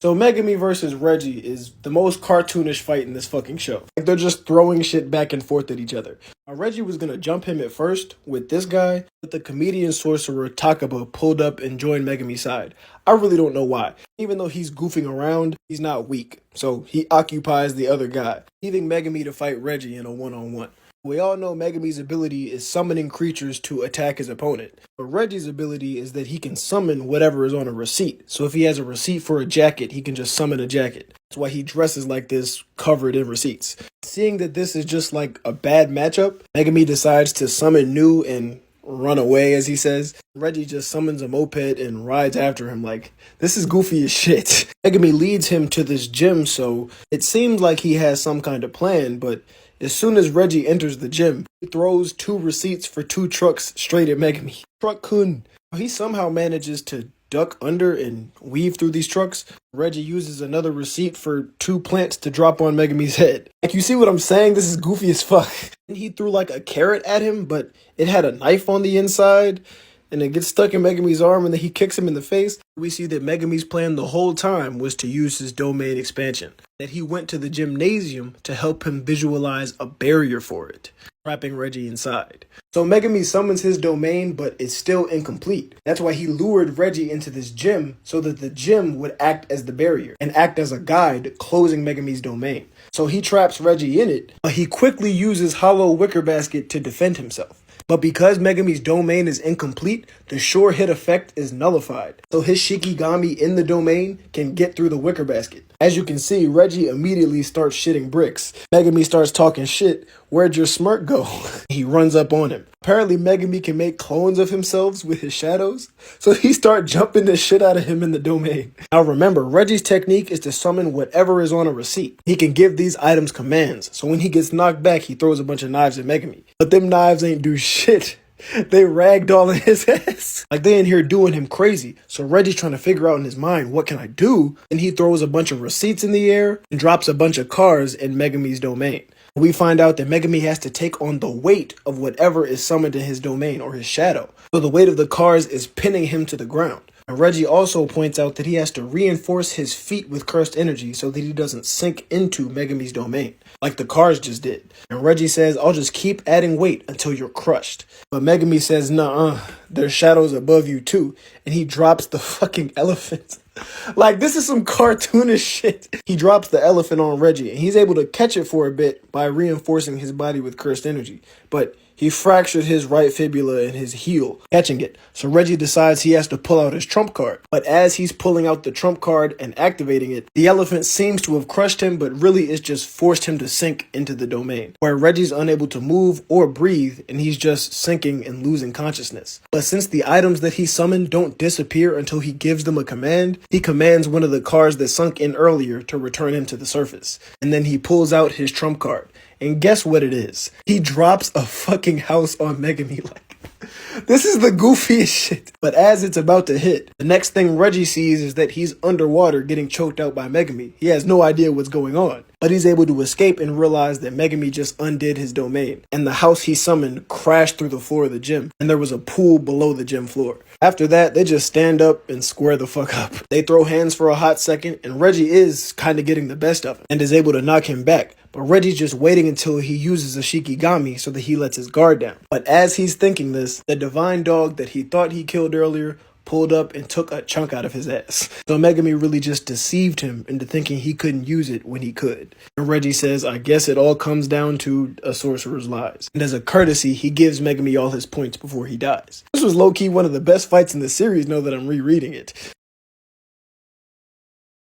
So Megumi versus Reggie is the most cartoonish fight in this fucking show. Like they're just throwing shit back and forth at each other. Now, Reggie was gonna jump him at first with this guy, but the comedian sorcerer Takaba pulled up and joined Megumi's side. I really don't know why. Even though he's goofing around, he's not weak. So he occupies the other guy, leaving Megumi to fight Reggie in a one-on-one. We all know Megumi's ability is summoning creatures to attack his opponent, but Reggie's ability is that he can summon whatever is on a receipt. So if he has a receipt for a jacket, he can just summon a jacket. That's why he dresses like this, covered in receipts. Seeing that this is just like a bad matchup, Megumi decides to summon new and run away, as he says. Reggie just summons a moped and rides after him like, this is goofy as shit. Megumi leads him to this gym, so it seems like he has some kind of plan, but as soon as Reggie enters the gym, he throws 2 receipts for 2 trucks straight at Megumi. Truck-kun. He somehow manages to duck under and weave through these trucks. Reggie uses another receipt for 2 plants to drop on Megumi's head. Like, you see what I'm saying? This is goofy as fuck. And he threw like a carrot at him, but it had a knife on the inside. And it gets stuck in Megumi's arm, and then he kicks him in the face. We see that Megumi's plan the whole time was to use his domain expansion. That he went to the gymnasium to help him visualize a barrier for it, trapping Reggie inside. So Megumi summons his domain, but it's still incomplete. That's why he lured Reggie into this gym, so that the gym would act as the barrier, and act as a guide closing Megumi's domain. So he traps Reggie in it, but he quickly uses Hollow Wicker Basket to defend himself. But because Megumi's domain is incomplete, the sure hit effect is nullified. So his Shikigami in the domain can get through the wicker basket. As you can see, Reggie immediately starts shitting bricks. Megumi starts talking shit. Where'd your smirk go? He runs up on him. Apparently Megumi can make clones of himself with his shadows, so he starts jumping the shit out of him in the domain. Now remember, Reggie's technique is to summon whatever is on a receipt. He can give these items commands, so when he gets knocked back, he throws a bunch of knives at Megumi. But them knives ain't do shit. They ragdolling his ass. Like they in here doing him crazy. So Reggie's trying to figure out in his mind, what can I do? And he throws a bunch of receipts in the air and drops a bunch of cars in Megumi's domain. We find out that Megumi has to take on the weight of whatever is summoned in his domain or his shadow. So the weight of the cars is pinning him to the ground. And Reggie also points out that he has to reinforce his feet with cursed energy so that he doesn't sink into Megumi's domain, like the cars just did. And Reggie says, I'll just keep adding weight until you're crushed. But Megumi says, nuh-uh, there's shadows above you too. And he drops the fucking elephant. Like, this is some cartoonish shit. He drops the elephant on Reggie, and he's able to catch it for a bit by reinforcing his body with cursed energy. But he fractured his right fibula and his heel, catching it. So Reggie decides he has to pull out his trump card. But as he's pulling out the trump card and activating it, the elephant seems to have crushed him, but really it's just forced him to sink into the domain, where Reggie's unable to move or breathe, and he's just sinking and losing consciousness. But since the items that he summoned don't disappear until he gives them a command, he commands one of the cars that sunk in earlier to return him to the surface. And then he pulls out his trump card. And guess what it is? He drops a fucking house on Megumi. Like, this is the goofiest shit. But as it's about to hit, the next thing Reggie sees is that he's underwater getting choked out by Megumi. He has no idea what's going on, but he's able to escape and realize that Megumi just undid his domain. And the house he summoned crashed through the floor of the gym, and there was a pool below the gym floor. After that, they just stand up and square the fuck up. They throw hands for a hot second, and Reggie is kind of getting the best of him and is able to knock him back. But Reggie's just waiting until he uses a Shikigami so that he lets his guard down. But as he's thinking this, the divine dog that he thought he killed earlier pulled up and took a chunk out of his ass. So Megumi really just deceived him into thinking he couldn't use it when he could. And Reggie says, I guess it all comes down to a sorcerer's lies. And as a courtesy, he gives Megumi all his points before he dies. This was low-key one of the best fights in the series now that I'm rereading it.